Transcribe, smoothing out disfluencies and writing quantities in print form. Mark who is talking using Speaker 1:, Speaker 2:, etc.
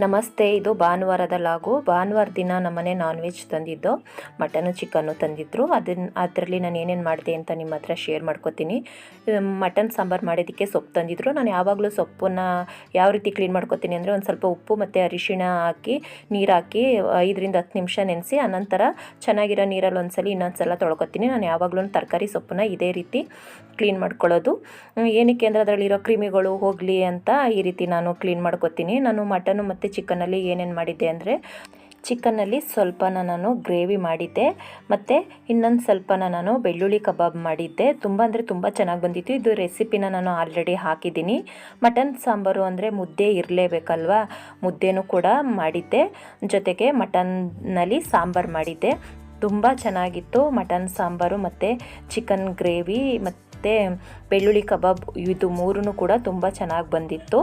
Speaker 1: ನಮಸ್ತೆ, ಇದು ಭಾನುವಾರದ ಲಾಗು. ಭಾನುವಾರ ದಿನ ನಮ್ಮನೆ ನಾನ್ ವೆಜ್ ತಂದಿದ್ದು, ಮಟನು ಚಿಕನ್ನು ತಂದಿದ್ದರು. ಅದರಲ್ಲಿ ನಾನು ಏನೇನು ಮಾಡಿದೆ ಅಂತ ನಿಮ್ಮ ಹತ್ರ ಶೇರ್ ಮಾಡ್ಕೋತೀನಿ. ಮಟನ್ ಸಾಂಬಾರು ಮಾಡೋದಕ್ಕೆ ಸೊಪ್ಪು ತಂದಿದ್ದರು. ನಾನು ಯಾವಾಗಲೂ ಸೊಪ್ಪನ್ನು ಯಾವ ರೀತಿ ಕ್ಲೀನ್ ಮಾಡ್ಕೋತೀನಿ ಅಂದರೆ, ಒಂದು ಸ್ವಲ್ಪ ಉಪ್ಪು ಮತ್ತು ಅರಿಶಿಣ ಹಾಕಿ ನೀರು ಹಾಕಿ 5ರಿಂದ 10 ನಿಮಿಷ ನೆನೆಸಿ, ಅನಂತರ ಚೆನ್ನಾಗಿರೋ ನೀರಲ್ಲಿ ಒಂದ್ಸಲ ಇನ್ನೊಂದು ಸಲ ತೊಳ್ಕೊತೀನಿ. ನಾನು ಯಾವಾಗಲೂ ತರಕಾರಿ ಸೊಪ್ಪನ್ನ ಇದೇ ರೀತಿ ಕ್ಲೀನ್ ಮಾಡ್ಕೊಳ್ಳೋದು. ಏನಕ್ಕೆ ಅಂದರೆ ಅದರಲ್ಲಿರೋ ಕ್ರಿಮಿಗಳು ಹೋಗಲಿ ಅಂತ ಈ ರೀತಿ ನಾನು ಕ್ಲೀನ್ ಮಾಡ್ಕೋತೀನಿ. ನಾನು ಮಟನು ಮತ್ತು ಚಿಕನಲ್ಲಿ ಏನೇನು ಮಾಡಿದ್ದೆ ಅಂದರೆ, ಚಿಕನ್ನಲ್ಲಿ ಸ್ವಲ್ಪನ ನಾನು ಗ್ರೇವಿ ಮಾಡಿದ್ದೆ, ಮತ್ತು ಇನ್ನೊಂದು ಸ್ವಲ್ಪನ ನಾನು ಬೆಳ್ಳುಳ್ಳಿ ಕಬಾಬ್ ಮಾಡಿದ್ದೆ. ತುಂಬ ಅಂದರೆ ತುಂಬ ಚೆನ್ನಾಗಿ ಬಂದಿತ್ತು. ಇದು ರೆಸಿಪಿನ ನಾನು ಆಲ್ರೆಡಿ ಹಾಕಿದ್ದೀನಿ. ಮಟನ್ ಸಾಂಬಾರು ಅಂದರೆ ಮುದ್ದೆ ಇರಲೇಬೇಕಲ್ವಾ, ಮುದ್ದೆನೂ ಕೂಡ ಮಾಡಿದ್ದೆ. ಜೊತೆಗೆ ಮಟನ್ನಲ್ಲಿ ಸಾಂಬಾರು ಮಾಡಿದ್ದೆ. ತುಂಬ ಚೆನ್ನಾಗಿತ್ತು ಮಟನ್ ಸಾಂಬಾರು ಮತ್ತು ಚಿಕನ್ ಗ್ರೇವಿ ಮತ್ತು ಬೆಳ್ಳುಳ್ಳಿ ಕಬಾಬ್. ಇದು ಮೂರೂ ಕೂಡ ತುಂಬ ಚೆನ್ನಾಗಿ ಬಂದಿತ್ತು.